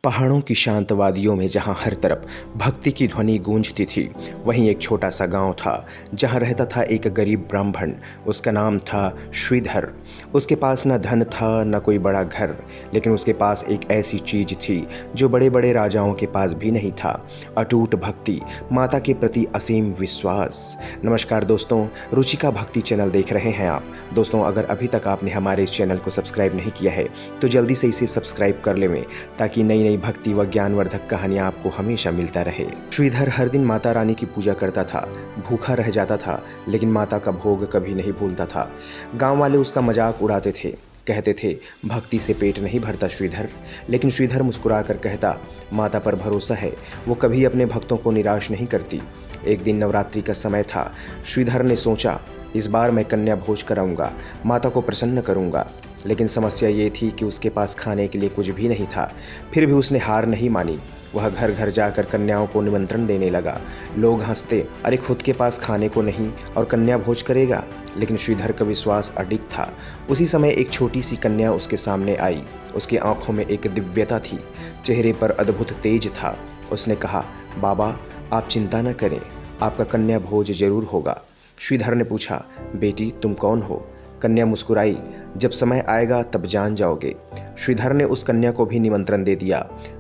पहाड़ों की शांत वादियों में जहाँ हर तरफ भक्ति की ध्वनि गूंजती थी, वहीं एक छोटा सा गांव था जहाँ रहता था एक गरीब ब्राह्मण। उसका नाम था श्रीधर। उसके पास न धन था न कोई बड़ा घर, लेकिन उसके पास एक ऐसी चीज थी जो बड़े बड़े राजाओं के पास भी नहीं था, अटूट भक्ति, माता के प्रति असीम विश्वास। नमस्कार दोस्तों, रुचिका भक्ति चैनल देख रहे हैं आप। दोस्तों, अगर अभी तक आपने हमारे इस चैनल को सब्सक्राइब नहीं किया है तो जल्दी से इसे सब्सक्राइब कर लें, ताकि नई नई भक्ति व ज्ञानवर्धक कहानियां आपको हमेशा मिलता रहे। श्रीधर हर दिन माता रानी की पूजा करता था, भूखा रह जाता था, लेकिन माता का भोग कभी नहीं भूलता था। गांव वाले उसका मजाक उड़ाते थे, कहते थे भक्ति से पेट नहीं भरता श्रीधर। लेकिन श्रीधर मुस्कुरा कर कहता, माता पर भरोसा है, वो कभी अपने भक्तों को निराश नहीं करती। एक दिन नवरात्रि का समय था। श्रीधर ने सोचा, इस बार मैं कन्या भोज कराऊंगा, माता को प्रसन्न करूंगा। लेकिन समस्या ये थी कि उसके पास खाने के लिए कुछ भी नहीं था। फिर भी उसने हार नहीं मानी। वह घर घर जाकर कन्याओं को निमंत्रण देने लगा। लोग हंसते, अरे खुद के पास खाने को नहीं और कन्या भोज करेगा। लेकिन श्रीधर का विश्वास अडिग था। उसी समय एक छोटी सी कन्या उसके सामने आई। उसकी आंखों में एक दिव्यता थी, चेहरे पर अद्भुत तेज था। उसने कहा, बाबा आप चिंता न करें, आपका कन्या भोज जरूर होगा। श्रीधर ने पूछा, बेटी तुम कौन हो? कन्या मुस्कुराई, जब समय आएगा तब जान जाओगे। श्रीधर ने उस कन्या को भी निमंत्रण दे दिया।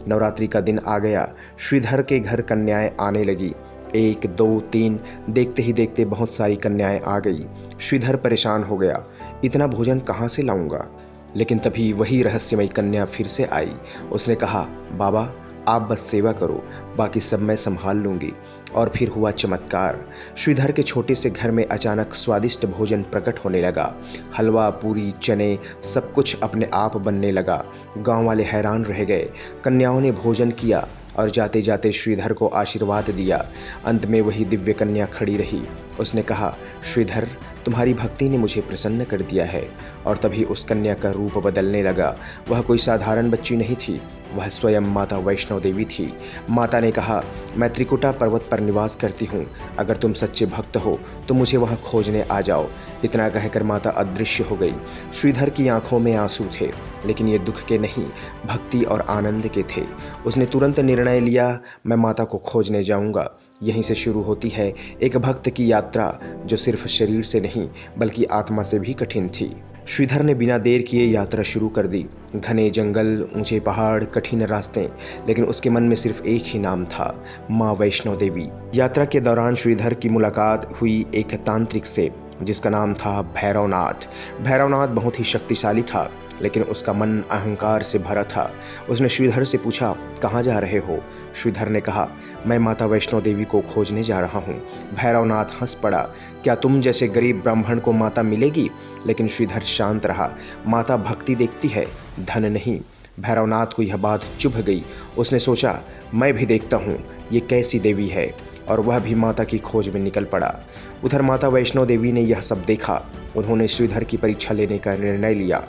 नवरात्रि का दिन आ गया। श्रीधर के घर कन्याएं आने लगी। 1, 2, 3, देखते ही देखते बहुत सारी कन्याएं आ गई। श्रीधर परेशान हो गया, इतना भोजन कहाँ से लाऊंगा? लेकिन तभी वही रहस्यमयी कन्या फिर से आई। उसने कहा, बाबा आप बस सेवा करो, बाकी सब मैं संभाल लूँगी। और फिर हुआ चमत्कार। श्रीधर के छोटे से घर में अचानक स्वादिष्ट भोजन प्रकट होने लगा। हलवा, पूरी, चने, सब कुछ अपने आप बनने लगा। गांव वाले हैरान रह गए। कन्याओं ने भोजन किया और जाते जाते श्रीधर को आशीर्वाद दिया। अंत में वही दिव्य कन्या खड़ी रही। उसने कहा, श्रीधर तुम्हारी भक्ति ने मुझे प्रसन्न कर दिया है। और तभी उस कन्या का रूप बदलने लगा। वह कोई साधारण बच्ची नहीं थी, वह स्वयं माता वैष्णो देवी थी। माता ने कहा, मैं त्रिकुटा पर्वत पर निवास करती हूँ, अगर तुम सच्चे भक्त हो तो मुझे वहाँ खोजने आ जाओ। इतना कहकर माता अदृश्य हो गई। श्रीधर की आंखों में आंसू थे, लेकिन ये दुख के नहीं, भक्ति और आनंद के थे। उसने तुरंत निर्णय लिया, मैं माता को खोजने जाऊँगा। यहीं से शुरू होती है एक भक्त की यात्रा, जो सिर्फ शरीर से नहीं बल्कि आत्मा से भी कठिन थी। श्रीधर ने बिना देर किए यात्रा शुरू कर दी। घने जंगल, ऊंचे पहाड़, कठिन रास्ते, लेकिन उसके मन में सिर्फ एक ही नाम था, माँ वैष्णो देवी। यात्रा के दौरान श्रीधर की मुलाकात हुई एक तांत्रिक से, जिसका नाम था भैरवनाथ। भैरवनाथ बहुत ही शक्तिशाली था, लेकिन उसका मन अहंकार से भरा था। उसने श्रीधर से पूछा, कहाँ जा रहे हो? श्रीधर ने कहा, मैं माता वैष्णो देवी को खोजने जा रहा हूँ। भैरवनाथ हंस पड़ा, क्या तुम जैसे गरीब ब्राह्मण को माता मिलेगी? लेकिन श्रीधर शांत रहा। माता भक्ति देखती है, धन नहीं। भैरवनाथ को यह बात चुभ गई। उसने सोचा, मैं भी देखता हूँ ये कैसी देवी है, और वह भी माता की खोज में निकल पड़ा। उधर माता वैष्णो देवी ने यह सब देखा। उन्होंने श्रीधर की परीक्षा लेने का निर्णय लिया।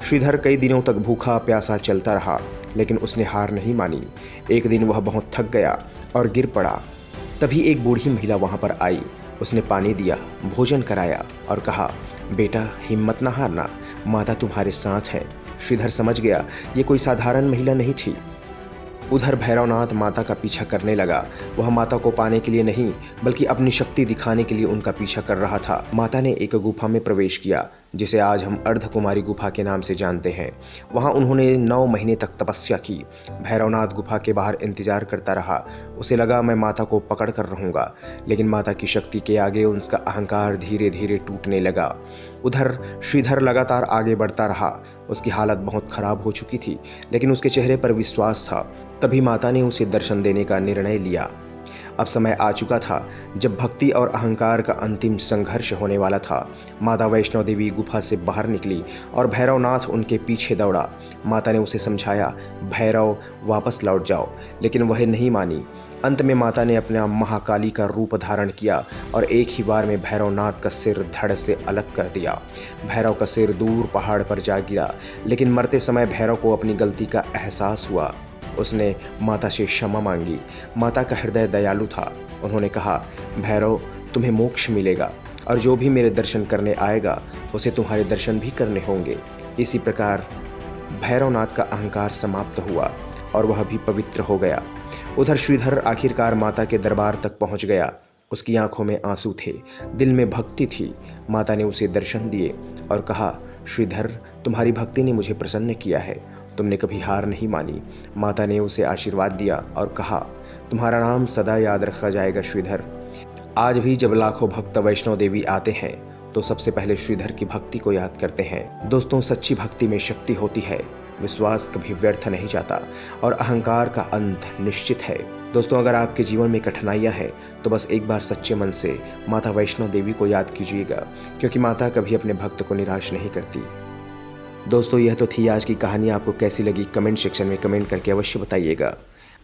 श्रीधर कई दिनों तक भूखा प्यासा चलता रहा, लेकिन उसने हार नहीं मानी। एक दिन वह बहुत थक गया और गिर पड़ा। तभी एक बूढ़ी महिला वहाँ पर आई। उसने पानी दिया, भोजन कराया और कहा, बेटा हिम्मत न हारना, माता तुम्हारे साथ है। श्रीधर समझ गया ये कोई साधारण महिला नहीं थी। उधर भैरवनाथ माता का पीछा करने लगा। वह माता को पाने के लिए नहीं बल्कि अपनी शक्ति दिखाने के लिए उनका पीछा कर रहा था। माता ने एक गुफा में प्रवेश किया, जिसे आज हम अर्धकुमारी गुफा के नाम से जानते हैं। वहां उन्होंने 9 महीने तक तपस्या की। भैरवनाथ गुफा के बाहर इंतजार करता रहा। उसे लगा, मैं माता को पकड़ कर रहूँगा, लेकिन माता की शक्ति के आगे उसका अहंकार धीरे धीरे टूटने लगा। उधर श्रीधर लगातार आगे बढ़ता रहा। उसकी हालत बहुत खराब हो चुकी थी, लेकिन उसके चेहरे पर विश्वास था। तभी माता ने उसे दर्शन देने का निर्णय लिया। अब समय आ चुका था जब भक्ति और अहंकार का अंतिम संघर्ष होने वाला था। माता वैष्णो देवी गुफा से बाहर निकली और भैरवनाथ उनके पीछे दौड़ा। माता ने उसे समझाया, भैरव वापस लौट जाओ, लेकिन वह नहीं मानी। अंत में माता ने अपना महाकाली का रूप धारण किया और एक ही बार में भैरवनाथ का सिर धड़ से अलग कर दिया। भैरव का सिर दूर पहाड़ पर जा गिरा, लेकिन मरते समय भैरव को अपनी गलती का एहसास हुआ। उसने माता से क्षमा मांगी। माता का हृदय दयालु था। उन्होंने कहा, भैरव तुम्हें मोक्ष मिलेगा, और जो भी मेरे दर्शन करने आएगा उसे तुम्हारे दर्शन भी करने होंगे। इसी प्रकार भैरवनाथ का अहंकार समाप्त हुआ। और वह भी पवित्र हो गया। उधर श्रीधर आखिरकार माता के दरबार तक पहुंच गया। उसकी आंखों में आंसू थे, दिल में भक्ति थी। माता ने उसे दर्शन दिए और कहा, श्रीधर, तुम्हारी भक्ति ने मुझे प्रसन्न किया है, तुमने कभी हार नहीं मानी। माता ने उसे आशीर्वाद दिया और कहा, तुम्हारा नाम सदा याद रखा जाएगा श्रीधर। आज भी जब लाखों भक्त वैष्णो देवी आते हैं तो सबसे पहले श्रीधर की भक्ति को याद करते हैं। दोस्तों, सच्ची भक्ति में शक्ति होती है, विश्वास कभी व्यर्थ नहीं जाता और अहंकार का अंत निश्चित है। दोस्तों, अगर आपके जीवन में कठिनाइयां हैं तो बस एक बार सच्चे मन से माता वैष्णो देवी को याद कीजिएगा, क्योंकि माता कभी अपने भक्त को निराश नहीं करती। दोस्तों, यह तो थी आज की कहानी। आपको कैसी लगी कमेंट सेक्शन में कमेंट करके अवश्य बताइएगा।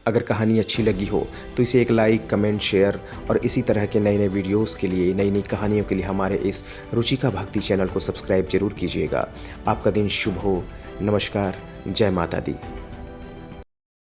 अगर कहानी अच्छी लगी हो तो इसे एक लाइक, कमेंट, शेयर और इसी तरह के नए नए वीडियोस के लिए, नई नई कहानियों के लिए हमारे इस रुचिका भक्ति चैनल को सब्सक्राइब जरूर कीजिएगा। आपका दिन शुभ हो। नमस्कार। जय माता दी।